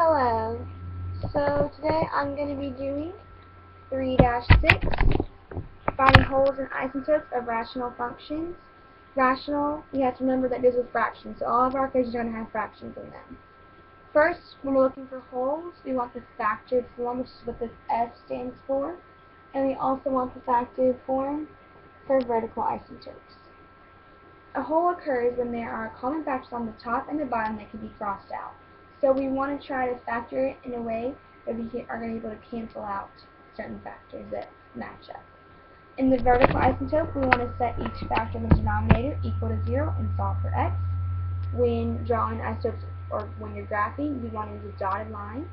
Hello. So today I'm going to be doing 3-6, finding holes in asymptotes of rational functions. Rational, you have to remember that deals with fractions, so all of our equations are going to have fractions in them. First, when we're looking for holes, we want the factored form, which is what this F stands for, and we also want the factored form for vertical asymptotes. A hole occurs when there are common factors on the top and the bottom that can be crossed out. So we want to try to factor it in a way that we are going to be able to cancel out certain factors that match up. In the vertical asymptote, we want to set each factor in the denominator equal to 0 and solve for x. When drawing isotopes or when you're graphing, you want to use a dotted line.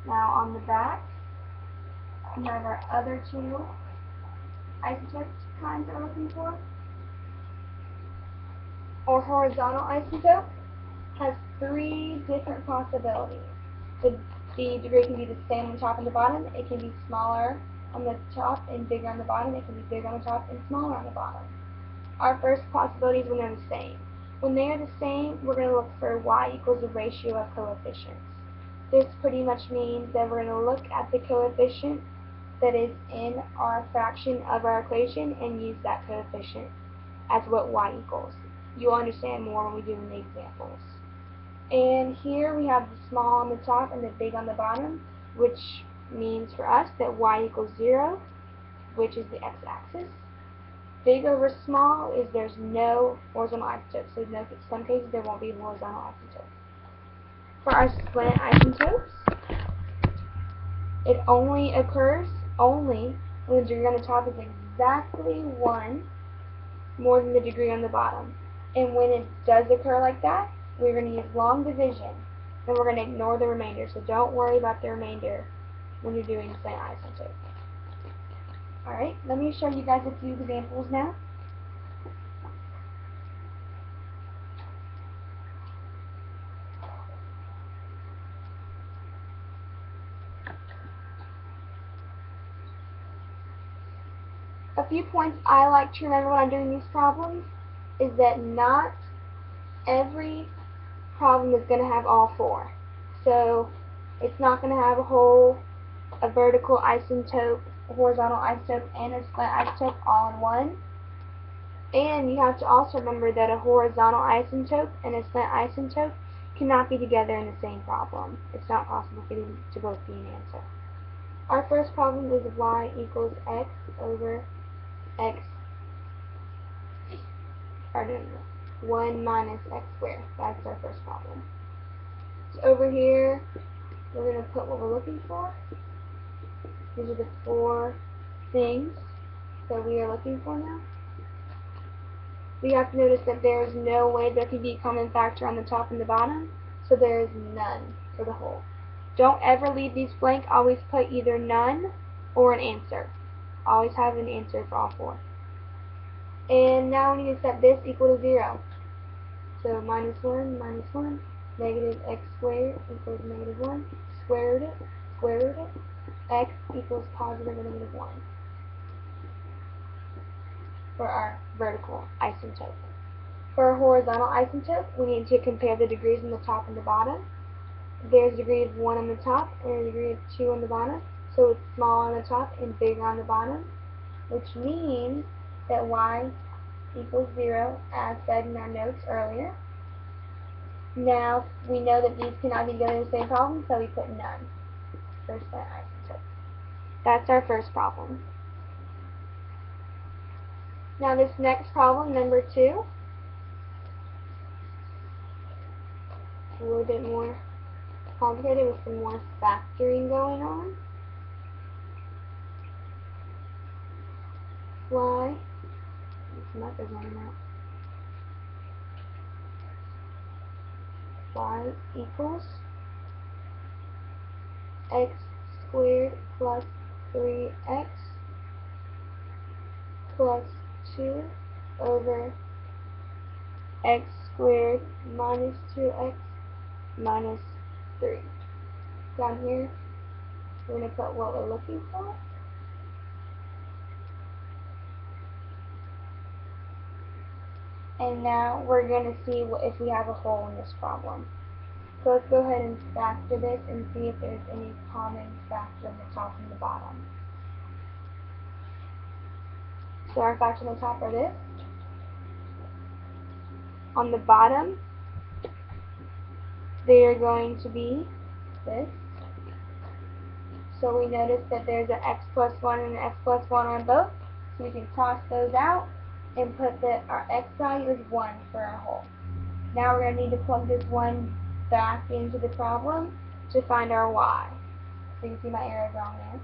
Now on the back, we have our other two isotope kinds that we're looking for. Or horizontal isotope has three different possibilities. The degree can be the same on the top and the bottom. It can be smaller on the top and bigger on the bottom. It can be bigger on the top and smaller on the bottom. Our first possibility is when they're the same. When they are the same, we're going to look for y equals the ratio of coefficients. This pretty much means that we're going to look at the coefficient that is in our fraction of our equation and use that coefficient as what y equals. You'll understand more when we do in the examples. And here we have the small on the top and the big on the bottom, which means for us that y equals 0, which is the x-axis. Big over small is there's no horizontal isotope, so in some cases there won't be a horizontal isotope. For our slant isotopes, it only occurs when the degree on the top is exactly 1 more than the degree on the bottom. And when it does occur like that, we're going to use long division, and we're going to ignore the remainder. So don't worry about the remainder when you're doing slant isotope. Alright, let me show you guys a few examples now. A few points I like to remember when I'm doing these problems is that not every problem is going to have all four. So it's not going to have a hole, a vertical isotope, a horizontal isotope, and a slant isotope all in one. And you have to also remember that a horizontal isotope and a slant isotope cannot be together in the same problem. It's not possible for them to both be an answer. Our first problem is y equals x over x, or no, 1 minus x squared. That's our first problem. So over here, we're going to put what we're looking for. These are the four things that we are looking for now. We have to notice that there is no way there can be a common factor on the top and the bottom, so there is none for the whole. Don't ever leave these blank. Always put either none or an answer. Always have an answer for all four. And now we need to set this equal to 0. So minus 1, negative x squared equals negative 1, square root it, x equals positive or negative 1 for our vertical isotope. For a horizontal isotope, we need to compare the degrees on the top and the bottom. There's a degree of 1 on the top and a degree of 2 on the bottom, so it's small on the top and bigger on the bottom, which means that y equals 0, as said in our notes earlier. Now, we know that these cannot be together in the same problem, so we put none for slant isotope. That's our first problem. Now this next problem, number 2, a little bit more complicated with some more factoring going on. Y, some markers on that. Y equals x squared plus 3x plus 2 over x squared minus 2x minus 3. Down here, we're going to put what we're looking for. And now we're going to see if we have a hole in this problem. So let's go ahead and factor this and see if there's any common factor on the top and the bottom. So our factors on the top are this. On the bottom, they are going to be this. So we notice that there's an x plus 1 and an x plus 1 on both. So we can toss those out and put that our x value is 1 for our hole. Now we're going to need to plug this 1 back into the problem to find our y. So you can see my arrows on there.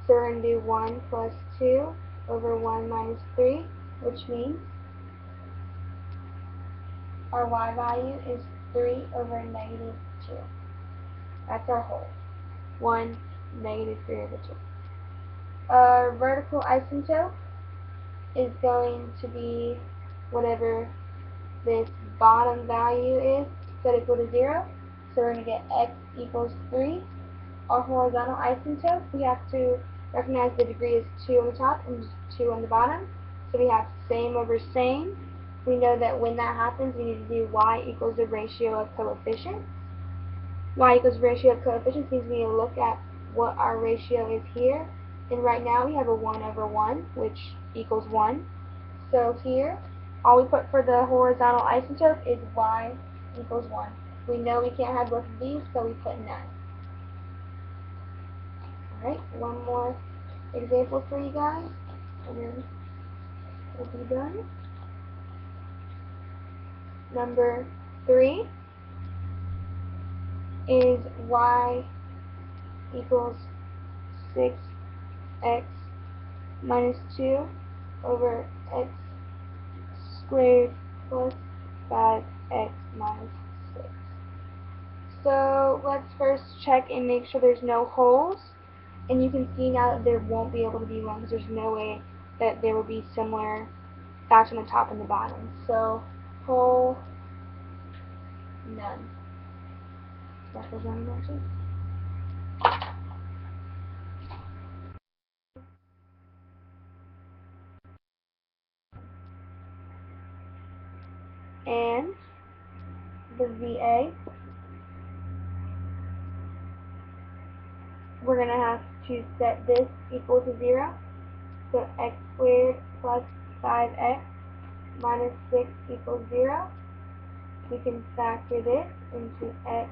So we're going to do 1 plus 2 over 1 minus 3, which means our y value is 3 over negative 2. That's our hole. 1, negative 3 over 2. Our vertical asymptote is going to be whatever this bottom value is set equal to 0. So we're going to get x equals 3. Our horizontal asymptote, we have to recognize the degree is 2 on the top and 2 on the bottom. So we have same over same. We know that when that happens, we need to do y equals the ratio of coefficients. Y equals the ratio of coefficients means we need to look at what our ratio is here. And right now we have a 1 over 1, which equals 1. So here, all we put for the horizontal asymptote is y equals 1. We know we can't have both of these, so we put none. Alright, one more example for you guys, and then we'll be done. Number 3 is y equals 6x minus 2 over x squared plus 5x minus 6. So let's first check and make sure there's no holes. And you can see now that there won't be able to be one because there's no way that there will be similar facts on the top and the bottom. So hole, none. That goes on matches. And the VA, we're going to have to set this equal to 0. So x squared plus 5x minus 6 equals 0. We can factor this into x,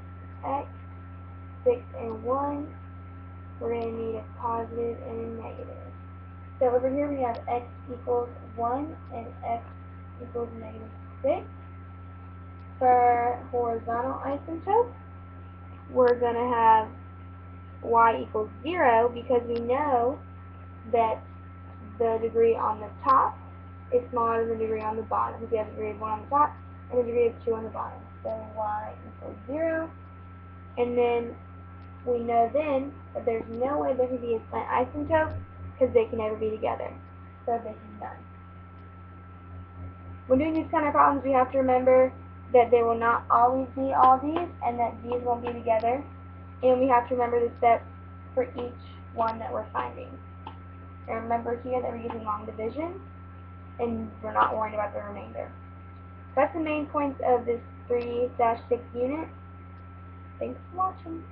6 and 1. We're going to need a positive and a negative. So over here we have x equals 1 and x equals negative 6. For horizontal asymptote, we're going to have y equals 0 because we know that the degree on the top is smaller than the degree on the bottom. Because we have a degree of 1 on the top and a degree of 2 on the bottom. So y equals 0. And then we know then that there's no way there can be a slant asymptote because they can never be together. So this is done. When doing these kind of problems, we have to remember that there will not always be all these and that these won't be together. And we have to remember the steps for each one that we're finding. And remember here that we're using long division and we're not worrying about the remainder. That's the main points of this 3-6 unit. Thanks for watching.